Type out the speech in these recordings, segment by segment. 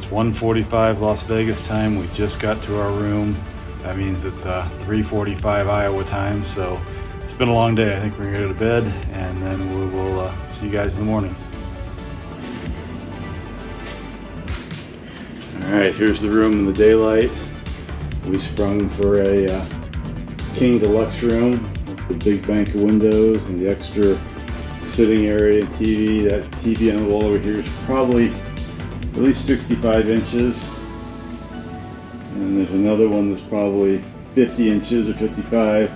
1:45 Las Vegas time. We just got to our room. That means it's 3:45 Iowa time, so it's been a long day. I think we're gonna go to bed, and then we will see you guys in the morning. All right, here's the room in the daylight. We sprung for a King Deluxe room with the big bank of windows and the extra sitting area and TV. That TV on the wall over here is probably at least 65 inches. And there's another one that's probably 50 inches or 55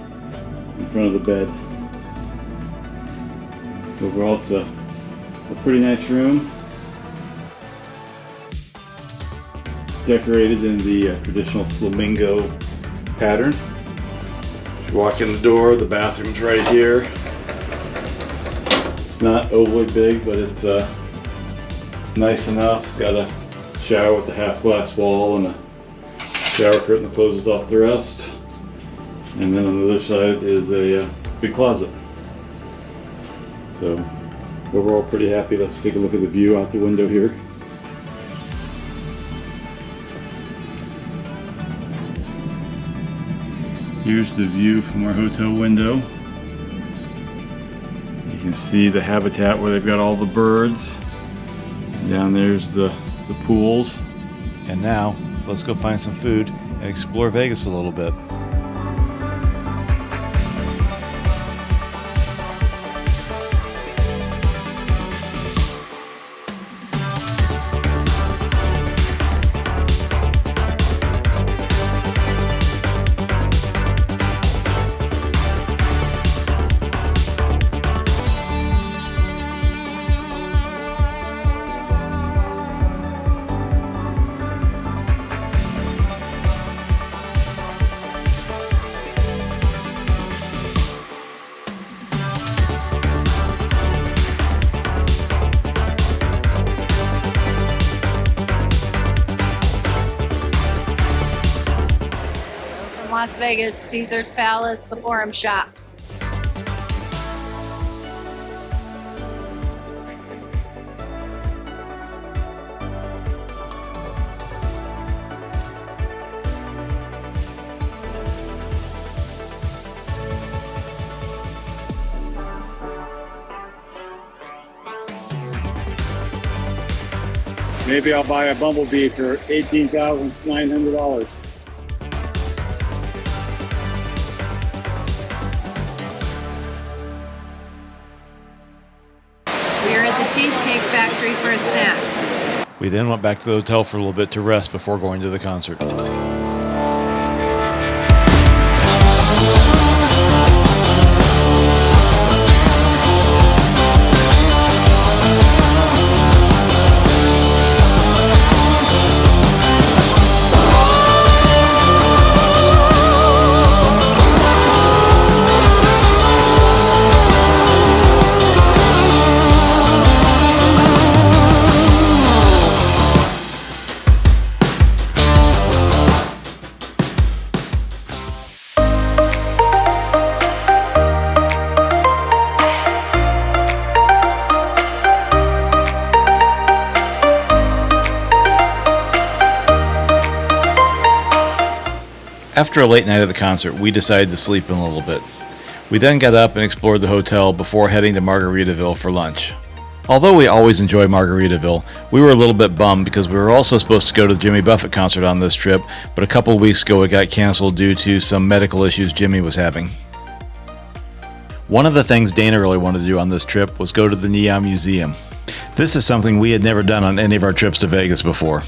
in front of the bed. Overall, it's a pretty nice room. Decorated in the traditional flamingo pattern. You walk in the door, the bathroom's right here. It's not overly big, but it's nice enough. It's got a shower with a half glass wall and a shower curtain that closes off the rest. And then on the other side is a big closet. So overall pretty happy. Let's take a look at the view out the window here. Here's the view from our hotel window. You can see the habitat where they've got all the birds. Down there's the pools. And now, let's go find some food and explore Vegas a little bit. Las Vegas, Caesar's Palace, the Forum Shops. Maybe I'll buy a bumblebee for $18,900. We are at the Cheesecake Factory for a snack. We then went back to the hotel for a little bit to rest before going to the concert. After a late night at the concert, we decided to sleep in a little bit. We then got up and explored the hotel before heading to Margaritaville for lunch. Although we always enjoy Margaritaville, we were a little bit bummed because we were also supposed to go to the Jimmy Buffett concert on this trip, but a couple of weeks ago it got canceled due to some medical issues Jimmy was having. One of the things Dana really wanted to do on this trip was go to the Neon Museum. This is something we had never done on any of our trips to Vegas before.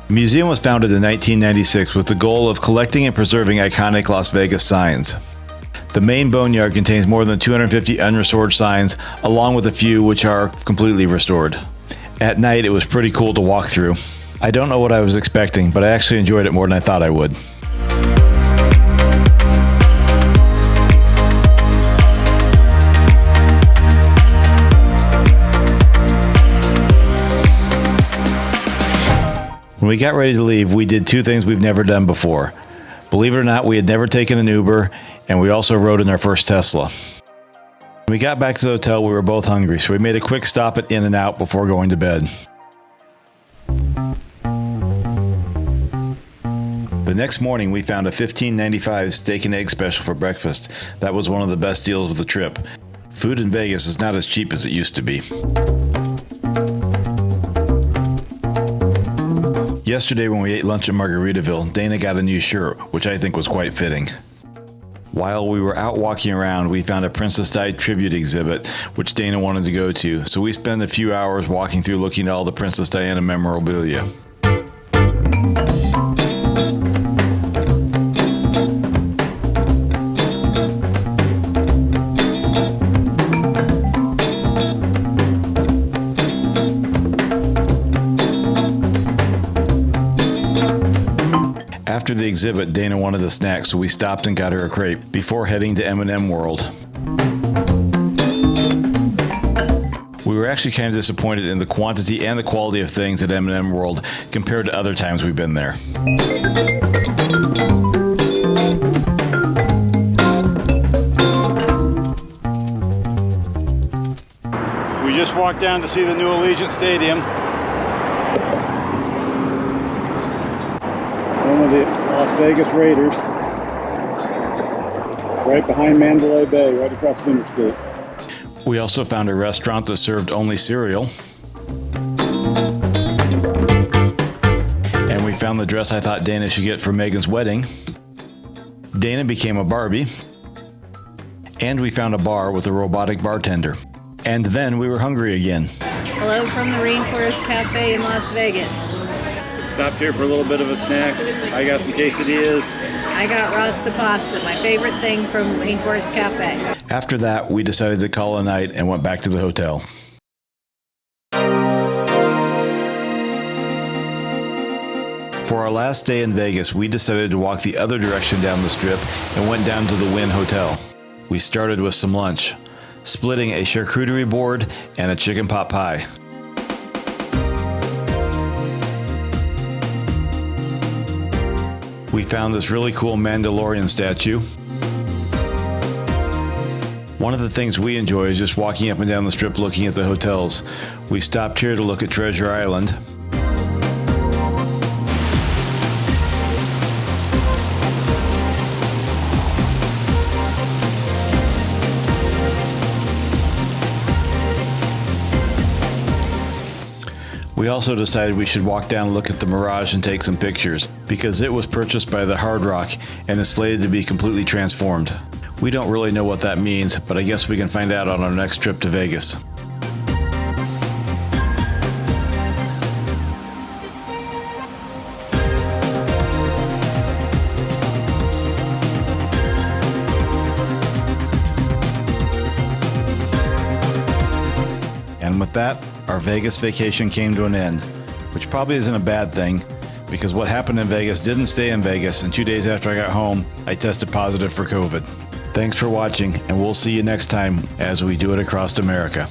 The museum was founded in 1996 with the goal of collecting and preserving iconic Las Vegas signs. The main boneyard contains more than 250 unrestored signs, along with a few which are completely restored. At night, it was pretty cool to walk through. I don't know what I was expecting, but I actually enjoyed it more than I thought I would. When we got ready to leave, we did two things we've never done before. Believe it or not, we had never taken an Uber, and we also rode in our first Tesla. When we got back to the hotel, we were both hungry, so we made a quick stop at In-N-Out before going to bed. The next morning, we found a $15.95 steak and egg special for breakfast. That was one of the best deals of the trip. Food in Vegas is not as cheap as it used to be. Yesterday when we ate lunch at Margaritaville, Dana got a new shirt, which I think was quite fitting. While we were out walking around, we found a Princess Di tribute exhibit, which Dana wanted to go to, so we spent a few hours walking through looking at all the Princess Diana memorabilia. After the exhibit, Dana wanted a snack, so we stopped and got her a crepe before heading to M&M World. We were actually kind of disappointed in the quantity and the quality of things at M&M World compared to other times we've been there. We just walked down to see the new Allegiant Stadium. Home of the Las Vegas Raiders, right behind Mandalay Bay, right across Center Street. We also found a restaurant that served only cereal. And we found the dress I thought Dana should get for Megan's wedding. Dana became a Barbie. And we found a bar with a robotic bartender. And then we were hungry again. Hello from the Rainforest Cafe in Las Vegas. Stopped here for a little bit of a snack. I got some quesadillas. I got Rasta pasta, my favorite thing from Rainforest Cafe. After that, we decided to call a night and went back to the hotel. For our last day in Vegas, we decided to walk the other direction down the strip and went down to the Wynn Hotel. We started with some lunch, splitting a charcuterie board and a chicken pot pie. We found this really cool Mandalorian statue. One of the things we enjoy is just walking up and down the strip looking at the hotels. We stopped here to look at Treasure Island. We also decided we should walk down and look at the Mirage and take some pictures, because it was purchased by the Hard Rock and is slated to be completely transformed. We don't really know what that means, but I guess we can find out on our next trip to Vegas. And with that, our Vegas vacation came to an end, which probably isn't a bad thing, because what happened in Vegas didn't stay in Vegas, and 2 days after I got home, I tested positive for COVID. Thanks for watching, and we'll see you next time as we do it across America.